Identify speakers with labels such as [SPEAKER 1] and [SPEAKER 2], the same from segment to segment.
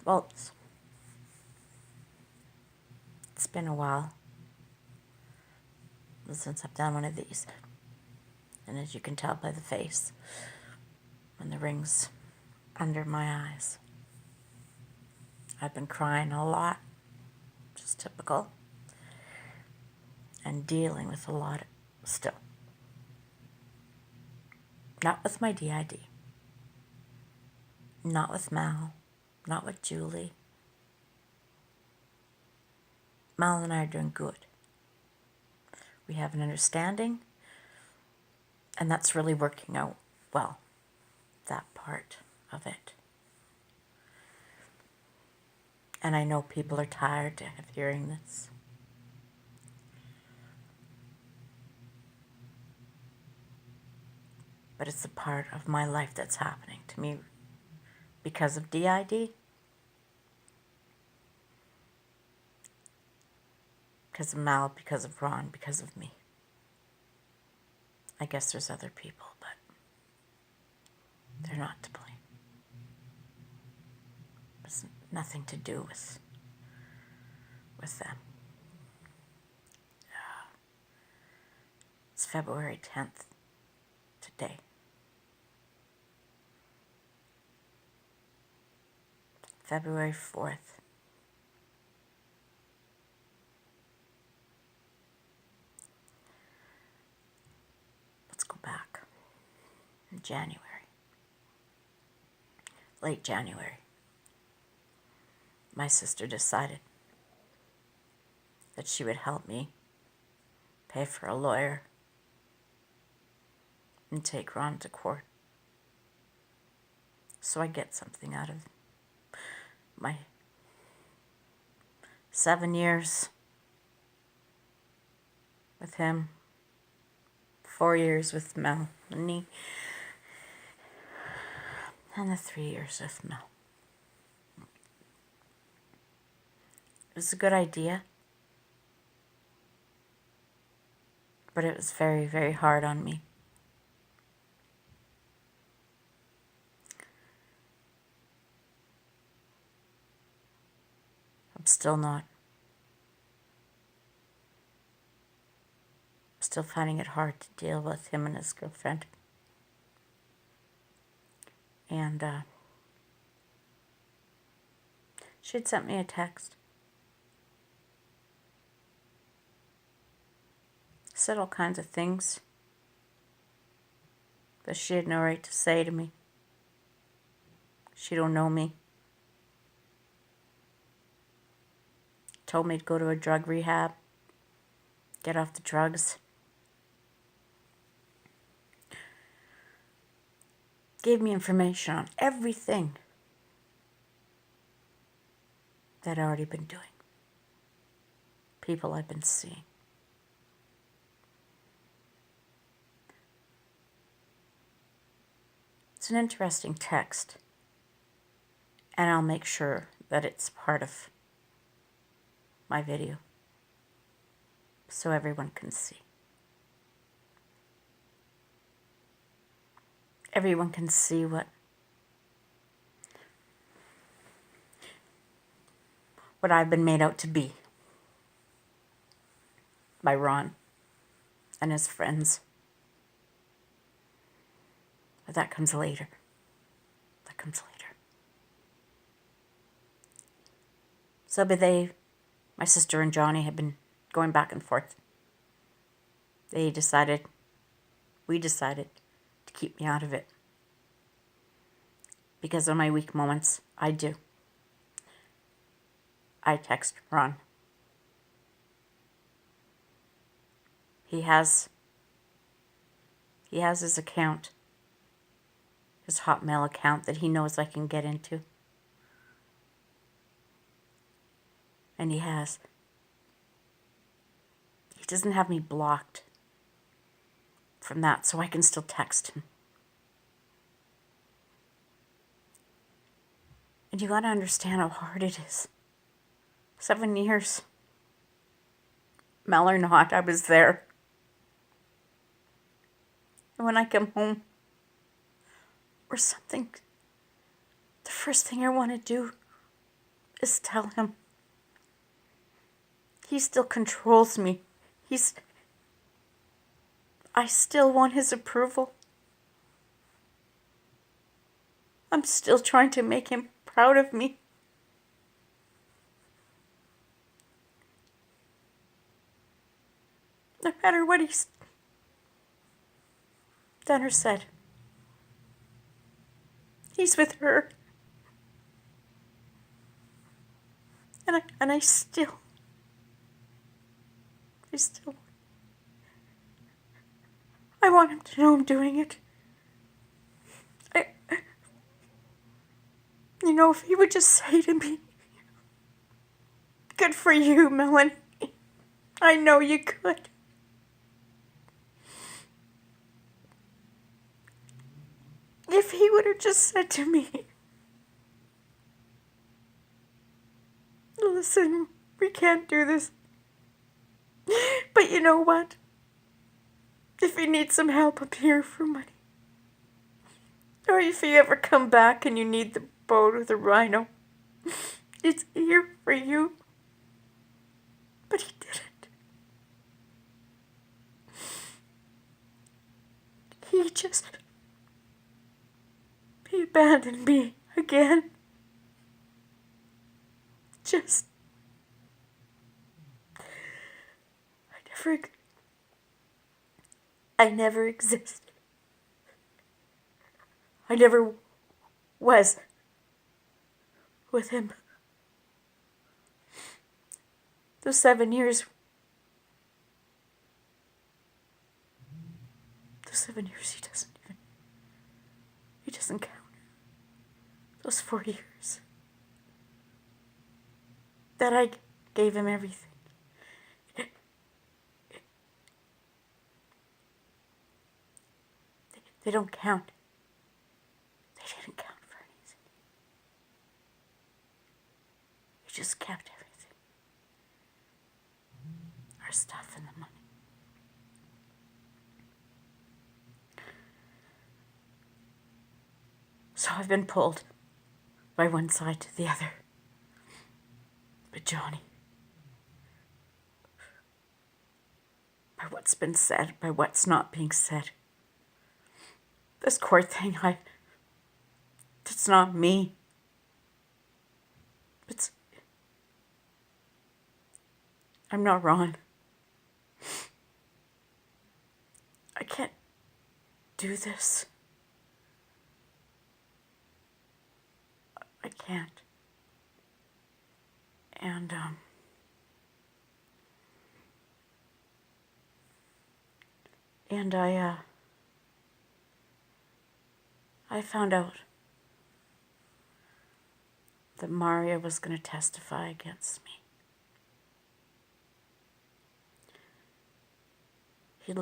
[SPEAKER 1] Well, it's been a while since I've done one of these. And as you can tell by the face, and the rings under my eyes, I've been crying a lot, just typical, and dealing with a lot still. Not with my DID, not with Mal, not with Julie. Mal and I are doing good. We have an understanding, and that's really working out well, that part of it. And I know people are tired of hearing this. But it's a part of my life that's happening to me because of DID, because of Mal, because of Ron, because of me. I guess there's other people, but they're not to blame. It's nothing to do with them. It's February 10th today. February 4th. Let's go back. In January. Late January. My sister decided that she would help me pay for a lawyer and take Ron to court. So I get something out of my 7 years with him, 4 years with Melanie, and the 3 years with Mel. It was a good idea, but it was very, very hard on me. I'm still finding it hard to deal with him and his girlfriend. And she had sent me a text. Said all kinds of things that she had no right to say to me. She don't know me. Told me to go to a drug rehab, get off the drugs. Gave me information on everything that I'd already been doing. People I've been seeing. It's an interesting text, and I'll make sure that it's part of my video so everyone can see. Everyone can see what I've been made out to be by Ron and his friends. But that comes later. So my sister and Johnny had been going back and forth. We decided to keep me out of it. Because on my weak moments, I text Ron. He has his account, his Hotmail account that he knows I can get into. And he doesn't have me blocked from that, so I can still text him. And you gotta understand how hard it is. 7 years. Mel or not, I was there. And when I come home or something, the first thing I want to do is tell him he still controls me. I still want his approval. I'm still trying to make him proud of me. No matter what he's done or said. He's with her. And I still, I want him to know I'm doing it. If he would just say to me, "Good for you, Melanie. I know you could." If he would have just said to me, "Listen, we can't do this. But you know what? If you need some help up here for money, or if you ever come back and you need the boat or the rhino, it's here for you." But he didn't. He abandoned me again. I never existed. I never was with him. Those 7 years. He doesn't count. Those 4 years. That I gave him everything. They don't count. They didn't count for anything. He just kept everything. Our stuff and the money. So I've been pulled by one side to the other. But Johnny, by what's been said, by what's not being said. This court thing, it's not me. I'm not Ron. I can't do this. I can't. And, I found out that Mario was going to testify against me. He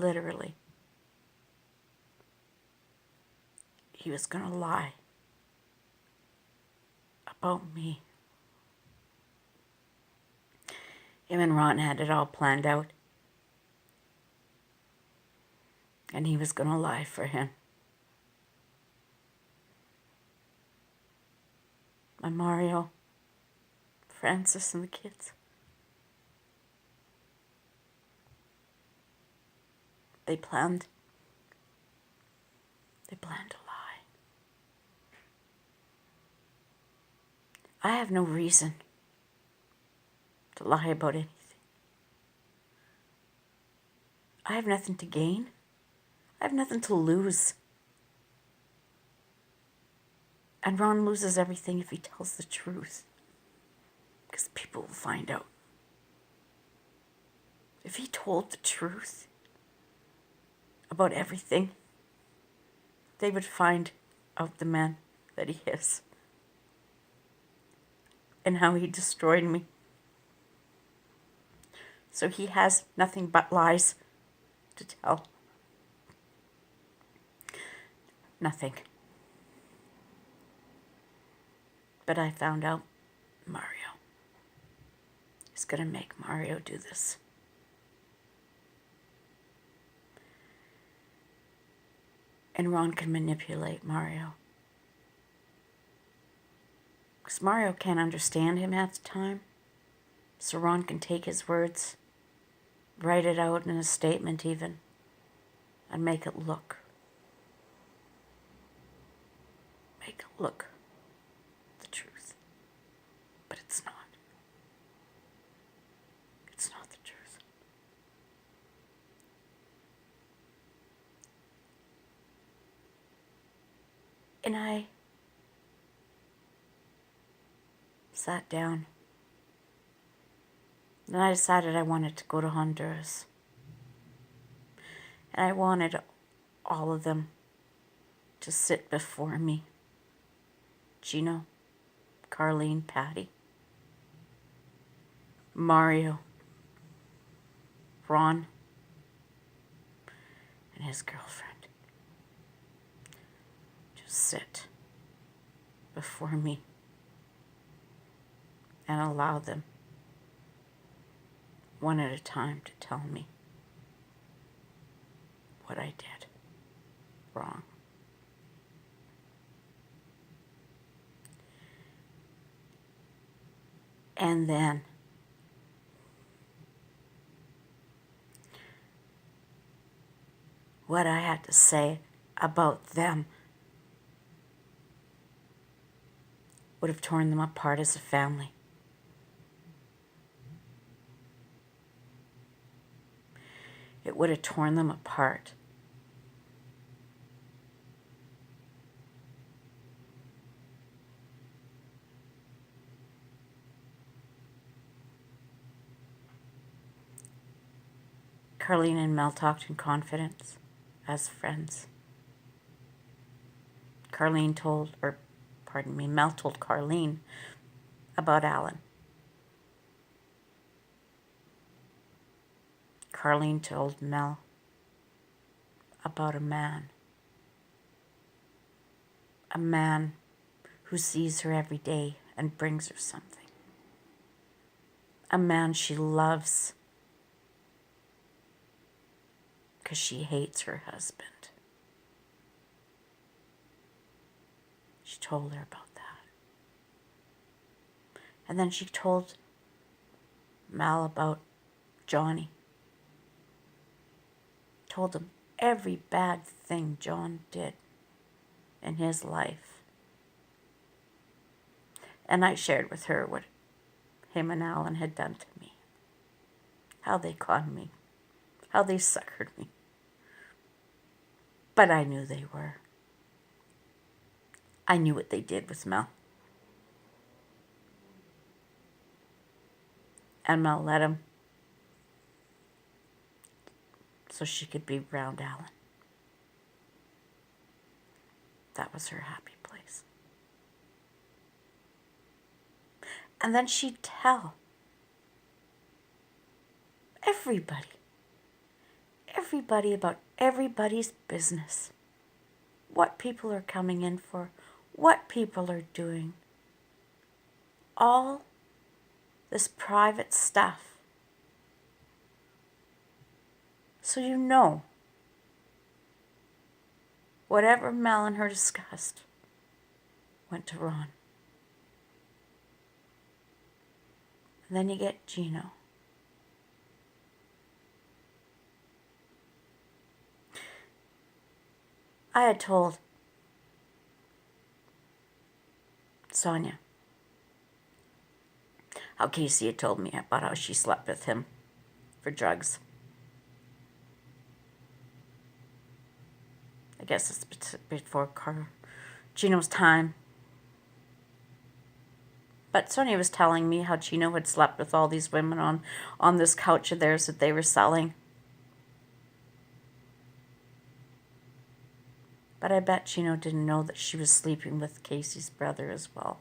[SPEAKER 1] was going to lie about me. Him and Ron had it all planned out. And he was going to lie for him. My Mario, Francis, and the kids. They planned to lie. I have no reason to lie about anything. I have nothing to gain. I have nothing to lose. And Ron loses everything if he tells the truth. Because people will find out. If he told the truth about everything, they would find out the man that he is. And how he destroyed me. So he has nothing but lies to tell. Nothing. But I found out Mario. He's going to make Mario do this. And Ron can manipulate Mario. Because Mario can't understand him at the time. So Ron can take his words, write it out in a statement even, and make it look the truth. But it's not. It's not the truth. And I sat down. And I decided I wanted to go to Honduras. And I wanted all of them to sit before me. Gino, Carlene, Patty, Mario, Ron, and his girlfriend. Just sit before me and allow them, one at a time, to tell me what I did wrong. And then what I had to say about them would have torn them apart as a family. It would have torn them apart. Carlene and Mel talked in confidence as friends. Mel told Carlene about Alan. Carlene told Mel about a man who sees her every day and brings her something. A man she loves because she hates her husband. She told her about that. And then she told Mal about Johnny. Told him every bad thing John did in his life. And I shared with her what him and Alan had done to me. How they conned me. How they suckered me. But I knew they were. I knew what they did with Mel. And Mel let him so she could be around Alan. That was her happy place. And then she'd tell everybody about everybody's business. What people are coming in for, what people are doing. All this private stuff. So you know, whatever Mel and her discussed went to Ron. And then you get Gino. I had told Sonia how Casey had told me about how she slept with him for drugs. I guess it's before Gino's time. But Sonia was telling me how Gino had slept with all these women on this couch of theirs that they were selling. But I bet Gino didn't know that she was sleeping with Casey's brother as well.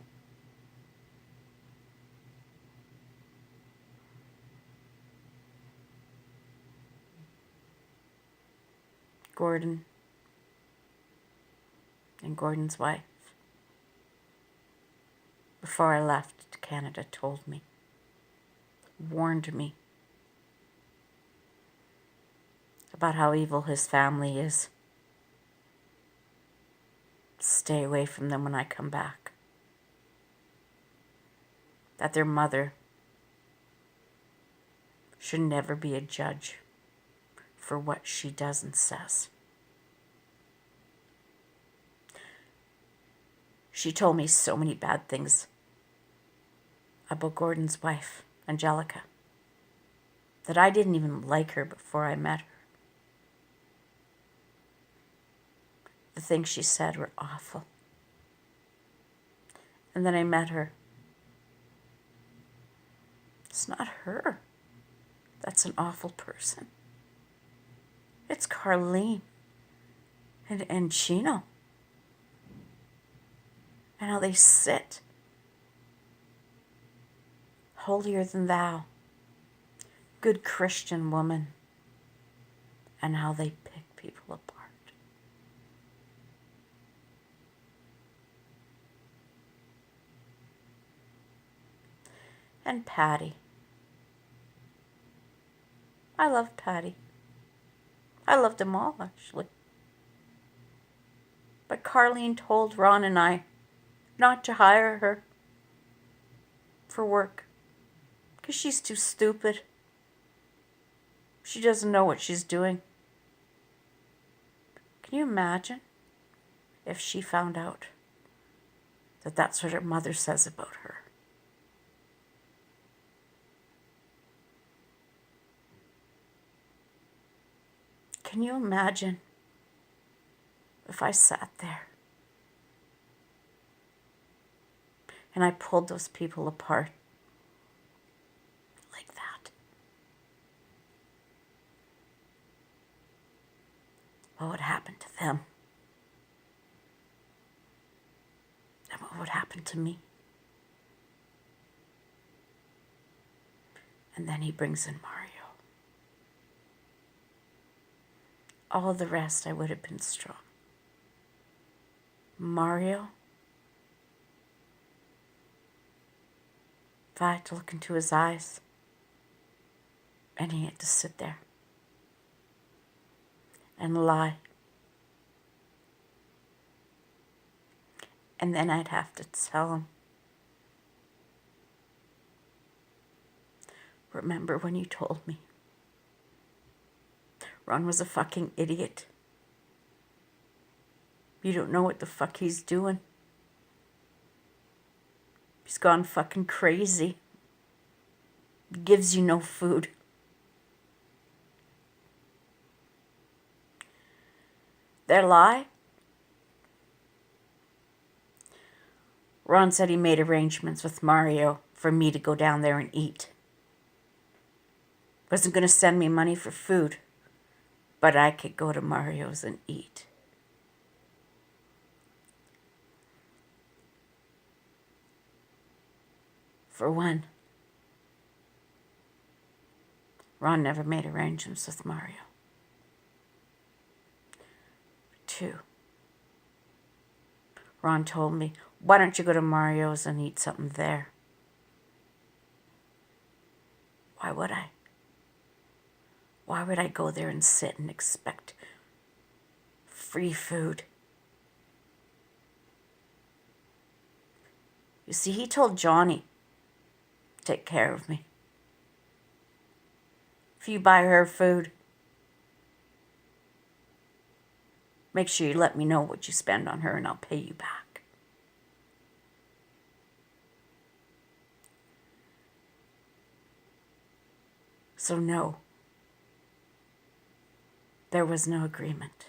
[SPEAKER 1] Gordon and Gordon's wife, before I left to Canada, told me, warned me about how evil his family is. Stay away from them when I come back. that their mother should never be a judge for what she does and says. She told me so many bad things about Gordon's wife, Angelica, that I didn't even like her before I met her. The things she said were awful. And then I met her. It's not her. That's an awful person. It's Carlene and Chino. And how they sit holier than thou, good Christian woman, and how they pick people apart. And Patty. I love Patty. I loved them all, actually. But Carlene told Ron and I not to hire her for work because she's too stupid. She doesn't know what she's doing. Can you imagine if she found out that that's what her mother says about her? Can you imagine if I sat there and I pulled those people apart like that? What would happen to them? And what would happen to me? And then he brings in Mario. All the rest, I would have been strong. Mario, if I had to look into his eyes, and he had to sit there and lie. And then I'd have to tell him, remember when you told me Ron was a fucking idiot? You don't know what the fuck he's doing. He's gone fucking crazy. Gives you no food. Their lie? Ron said he made arrangements with Mario for me to go down there and eat. Wasn't going to send me money for food, but I could go to Mario's and eat. For one, Ron never made arrangements with Mario. Two, Ron told me, why don't you go to Mario's and eat something there? Why would I? Why would I go there and sit and expect free food? You see, he told Johnny, take care of me. If you buy her food, make sure you let me know what you spend on her and I'll pay you back. So no, there was no agreement.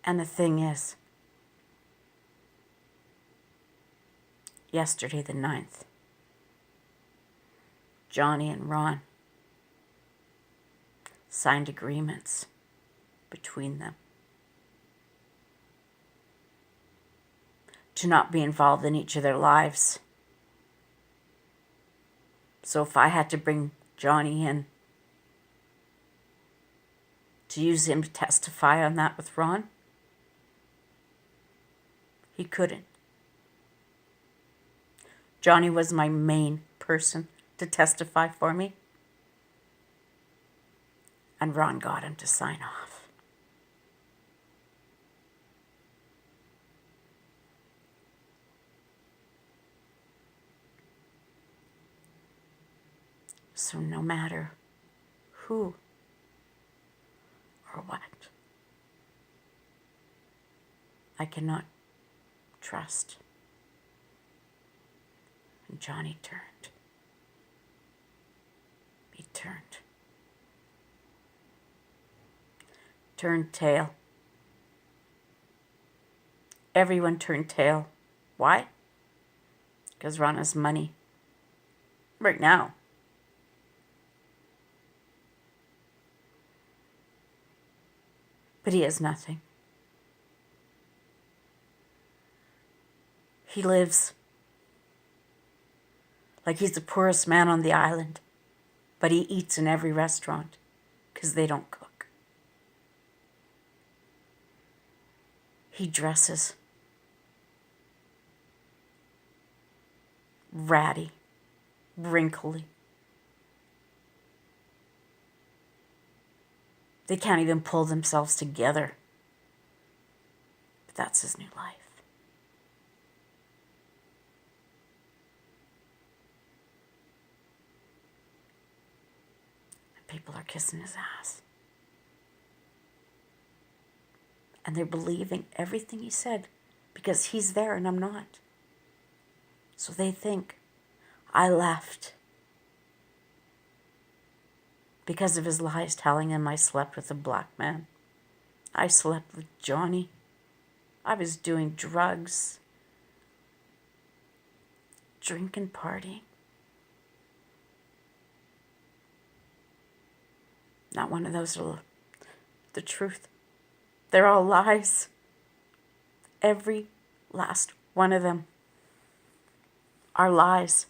[SPEAKER 1] And the thing is, yesterday the 9th, Johnny and Ron signed agreements between them to not be involved in each of their lives. So if I had to bring Johnny in to use him to testify on that with Ron, he couldn't. Johnny was my main person to testify for me, and Ron got him to sign off. So no matter who or what, I cannot trust. And Johnny turned. He turned. Turned tail. Everyone turned tail. Why? Because Ron has money. Right now. But he has nothing. He lives like he's the poorest man on the island, but he eats in every restaurant because they don't cook. He dresses ratty, wrinkly. They can't even pull themselves together. But that's his new life. And people are kissing his ass. And they're believing everything he said because he's there and I'm not. So they think I left because of his lies telling him I slept with a black man. I slept with Johnny. I was doing drugs, drinking, partying. Not one of those are the truth. They're all lies. Every last one of them are lies.